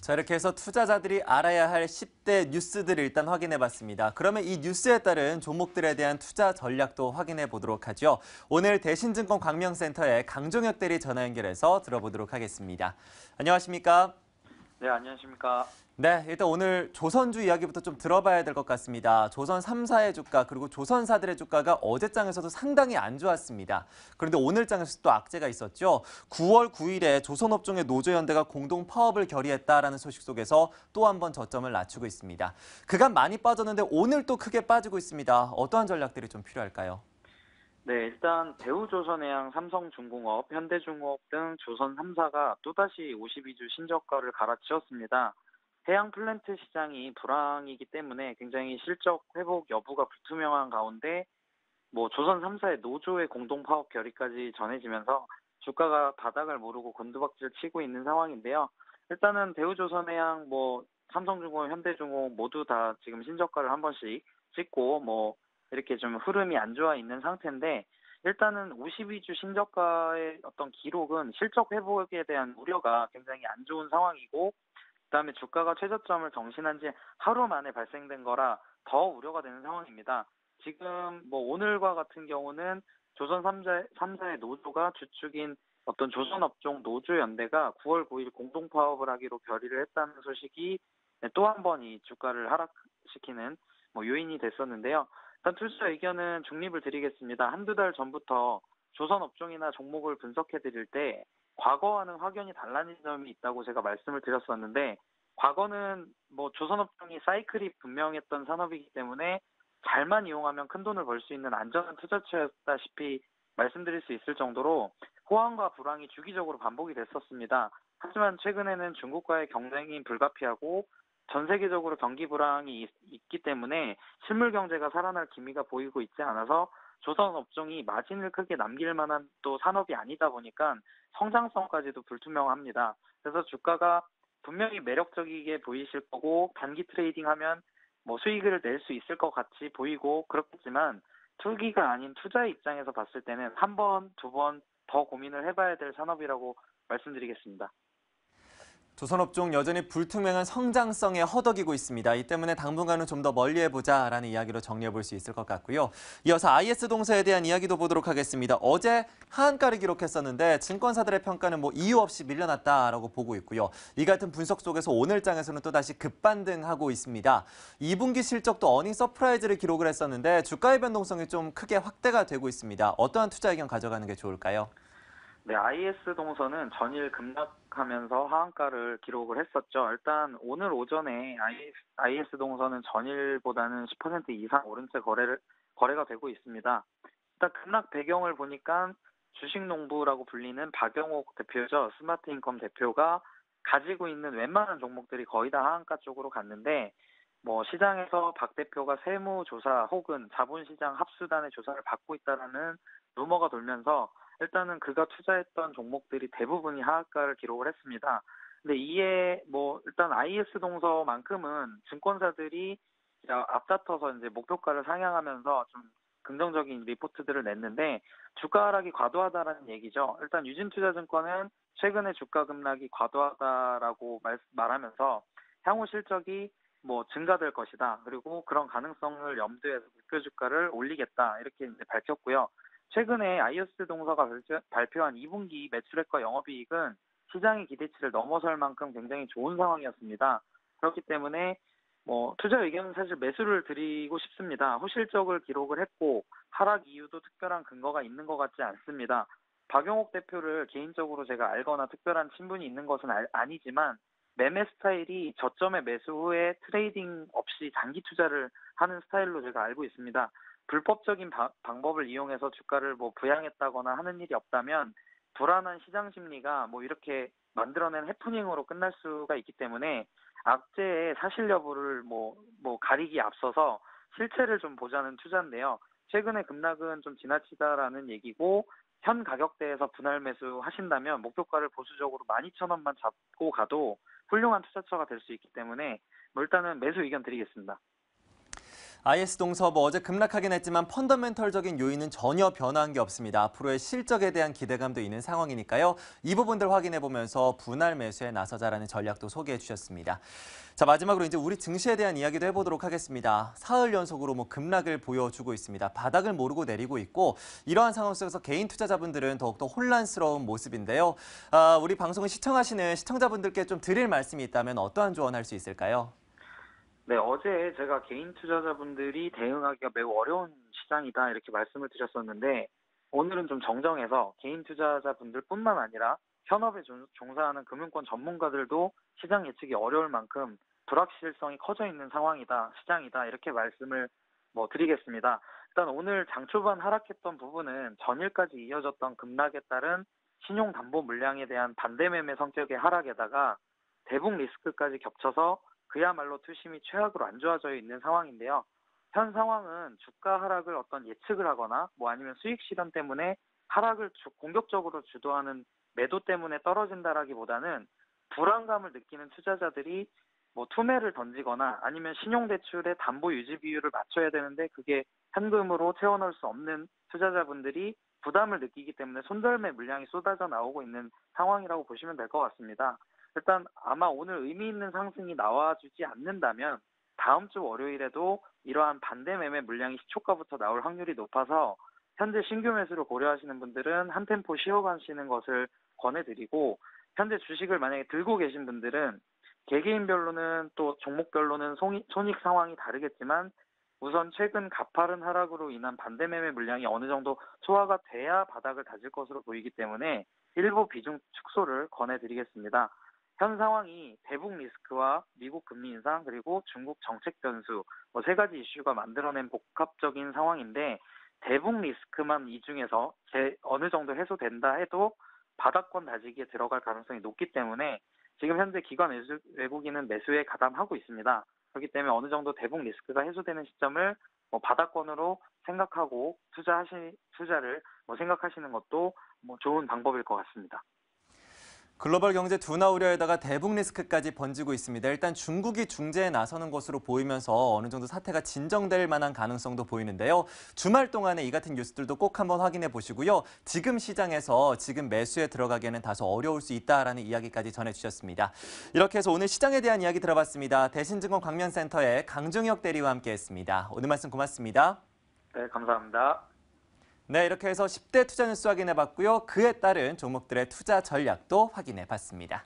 자, 이렇게 해서 투자자들이 알아야 할 10대 뉴스들을 일단 확인해 봤습니다. 그러면 이 뉴스에 따른 종목들에 대한 투자 전략도 확인해 보도록 하죠. 오늘 대신증권 광명센터의 강종혁 대리 전화 연결해서 들어보도록 하겠습니다. 안녕하십니까? 네, 안녕하십니까. 네, 일단 오늘 조선주 이야기부터 좀 들어봐야 될 것 같습니다. 조선 3사의 주가 그리고 조선사들의 주가가 어제장에서도 상당히 안 좋았습니다. 그런데 오늘장에서 또 악재가 있었죠. 9월 9일에 조선업종의 노조연대가 공동 파업을 결의했다라는 소식 속에서 또 한 번 저점을 낮추고 있습니다. 그간 많이 빠졌는데 오늘 또 크게 빠지고 있습니다. 어떠한 전략들이 좀 필요할까요? 네, 일단 대우조선해양, 삼성중공업, 현대중공업 등 조선 3사가 또다시 52주 신저가를 갈아치웠습니다. 해양 플랜트 시장이 불황이기 때문에 굉장히 실적 회복 여부가 불투명한 가운데 조선 3사의 노조의 공동 파업 결의까지 전해지면서 주가가 바닥을 모르고 곤두박질 치고 있는 상황인데요. 일단은 대우조선해양, 삼성중공업, 현대중공업 모두 다 지금 신저가를 한 번씩 찍고 이렇게 좀 흐름이 안 좋아 있는 상태인데, 일단은 52주 신저가의 어떤 기록은 실적 회복에 대한 우려가 굉장히 안 좋은 상황이고, 그다음에 주가가 최저점을 경신한 지 하루 만에 발생된 거라 더 우려가 되는 상황입니다. 지금 오늘과 같은 경우는 조선 3사의 노조가 주축인 어떤 조선업종 노조연대가 9월 9일 공동 파업을 하기로 결의를 했다는 소식이 또 한 번 이 주가를 하락시키는 요인이 됐었는데요. 일단 투자 의견은 중립을 드리겠습니다. 한두 달 전부터 조선업종이나 종목을 분석해 드릴 때 과거와는 확연히 달라진 점이 있다고 제가 말씀을 드렸었는데, 과거는 조선업종이 사이클이 분명했던 산업이기 때문에 잘만 이용하면 큰 돈을 벌 수 있는 안전한 투자처였다시피 말씀드릴 수 있을 정도로 호황과 불황이 주기적으로 반복이 됐었습니다. 하지만 최근에는 중국과의 경쟁이 불가피하고 전 세계적으로 경기 불황이 있기 때문에 실물 경제가 살아날 기미가 보이고 있지 않아서 조선 업종이 마진을 크게 남길 만한 또 산업이 아니다 보니까 성장성까지도 불투명합니다. 그래서 주가가 분명히 매력적이게 보이실 거고 단기 트레이딩하면 수익을 낼 수 있을 것 같이 보이고 그렇겠지만, 투기가 아닌 투자의 입장에서 봤을 때는 한 번, 두 번 더 고민을 해봐야 될 산업이라고 말씀드리겠습니다. 조선업종 여전히 불투명한 성장성에 허덕이고 있습니다. 이 때문에 당분간은 좀 더 멀리해보자라는 이야기로 정리해 볼 수 있을 것 같고요. 이어서 IS동사에 대한 이야기도 보도록 하겠습니다. 어제 하한가를 기록했었는데 증권사들의 평가는 이유 없이 밀려났다라고 보고 있고요. 이 같은 분석 속에서 오늘장에서는 또다시 급반등하고 있습니다. 2분기 실적도 어닝 서프라이즈를 기록을 했었는데 주가의 변동성이 좀 크게 확대가 되고 있습니다. 어떠한 투자 의견 가져가는 게 좋을까요? 네, IS동서는 전일 급락하면서 하한가를 기록을 했었죠. 일단 오늘 오전에 IS동서는 전일보다는 10% 이상 오른 채 거래가 되고 있습니다. 일단 급락 배경을 보니까 주식농부라고 불리는 박영옥 대표죠. 스마트인컴 대표가 가지고 있는 웬만한 종목들이 거의 다 하한가 쪽으로 갔는데, 시장에서 박 대표가 세무조사 혹은 자본시장 합수단의 조사를 받고 있다라는 루머가 돌면서 일단은 그가 투자했던 종목들이 대부분이 하한가를 기록을 했습니다. 근데 이에 일단 IS 동서만큼은 증권사들이 앞다퉈서 이제 목표가를 상향하면서 좀 긍정적인 리포트들을 냈는데, 주가 하락이 과도하다라는 얘기죠. 일단 유진투자증권은 최근에 주가 급락이 과도하다라고 말하면서 향후 실적이 증가될 것이다. 그리고 그런 가능성을 염두에 서 목표 주가를 올리겠다. 이렇게 이제 밝혔고요. 최근에 IS 동서가 발표한 2분기 매출액과 영업이익은 시장의 기대치를 넘어설 만큼 굉장히 좋은 상황이었습니다. 그렇기 때문에 투자 의견은 사실 매수를 드리고 싶습니다. 호실적을 기록을 했고 하락 이유도 특별한 근거가 있는 것 같지 않습니다. 박용옥 대표를 개인적으로 제가 알거나 특별한 친분이 있는 것은 아니지만 매매 스타일이 저점의 매수 후에 트레이딩 없이 장기 투자를 하는 스타일로 제가 알고 있습니다. 불법적인 방법을 이용해서 주가를 부양했다거나 하는 일이 없다면 불안한 시장 심리가 이렇게 만들어낸 해프닝으로 끝날 수가 있기 때문에 악재의 사실 여부를 가리기에 앞서서 실체를 좀 보자는 투자인데요. 최근의 급락은 좀 지나치다라는 얘기고, 현 가격대에서 분할 매수 하신다면 목표가를 보수적으로 12,000원만 잡고 가도 훌륭한 투자처가 될 수 있기 때문에 일단은 매수 의견 드리겠습니다. IS동서 어제 급락하긴 했지만 펀더멘털적인 요인은 전혀 변화한 게 없습니다. 앞으로의 실적에 대한 기대감도 있는 상황이니까요. 이 부분들 확인해 보면서 분할 매수에 나서자라는 전략도 소개해 주셨습니다. 자, 마지막으로 이제 우리 증시에 대한 이야기도 해보도록 하겠습니다. 사흘 연속으로 급락을 보여주고 있습니다. 바닥을 모르고 내리고 있고 이러한 상황 속에서 개인 투자자분들은 더욱더 혼란스러운 모습인데요. 우리 방송을 시청하시는 시청자분들께 좀 드릴 말씀이 있다면 어떠한 조언할 수 있을까요? 네, 어제 제가 개인 투자자분들이 대응하기가 매우 어려운 시장이다 이렇게 말씀을 드렸었는데 오늘은 좀 정정해서 개인 투자자분들뿐만 아니라 현업에 종사하는 금융권 전문가들도 시장 예측이 어려울 만큼 불확실성이 커져 있는 상황이다, 시장이다 이렇게 말씀을 드리겠습니다. 일단 오늘 장 초반 하락했던 부분은 전일까지 이어졌던 급락에 따른 신용담보 물량에 대한 반대 매매 성격의 하락에다가 대북 리스크까지 겹쳐서 그야말로 투심이 최악으로 안 좋아져 있는 상황인데요. 현 상황은 주가 하락을 어떤 예측을 하거나 아니면 수익 실현 때문에 하락을 공격적으로 주도하는 매도 때문에 떨어진다라기보다는 불안감을 느끼는 투자자들이 투매를 던지거나 아니면 신용대출의 담보 유지 비율을 맞춰야 되는데 그게 현금으로 채워넣을 수 없는 투자자분들이 부담을 느끼기 때문에 손절매 물량이 쏟아져 나오고 있는 상황이라고 보시면 될 것 같습니다. 일단 아마 오늘 의미 있는 상승이 나와주지 않는다면 다음 주 월요일에도 이러한 반대 매매 물량이 시초가부터 나올 확률이 높아서 현재 신규 매수를 고려하시는 분들은 한 템포 쉬어가시는 것을 권해드리고 현재 주식을 만약에 들고 계신 분들은 개개인별로는 또 종목별로는 손익 상황이 다르겠지만 우선 최근 가파른 하락으로 인한 반대 매매 물량이 어느 정도 소화가 돼야 바닥을 다질 것으로 보이기 때문에 일부 비중 축소를 권해드리겠습니다. 현 상황이 대북 리스크와 미국 금리 인상 그리고 중국 정책 변수 세 가지 이슈가 만들어낸 복합적인 상황인데 대북 리스크만 이 중에서 어느 정도 해소된다 해도 바닥권 다지기에 들어갈 가능성이 높기 때문에 지금 현재 기관 외국인은 매수에 가담하고 있습니다. 그렇기 때문에 어느 정도 대북 리스크가 해소되는 시점을 바닥권으로 생각하고 투자를 생각하시는 것도 좋은 방법일 것 같습니다. 글로벌 경제 둔화 우려에다가 대북 리스크까지 번지고 있습니다. 일단 중국이 중재에 나서는 것으로 보이면서 어느 정도 사태가 진정될 만한 가능성도 보이는데요. 주말 동안에 이 같은 뉴스들도 꼭 한번 확인해 보시고요. 지금 시장에서 지금 매수에 들어가기에는 다소 어려울 수 있다라는 이야기까지 전해주셨습니다. 이렇게 해서 오늘 시장에 대한 이야기 들어봤습니다. 대신증권 광면센터의 강종혁 대리와 함께했습니다. 오늘 말씀 고맙습니다. 네, 감사합니다. 네, 이렇게 해서 10대 투자 뉴스 확인해봤고요. 그에 따른 종목들의 투자 전략도 확인해봤습니다.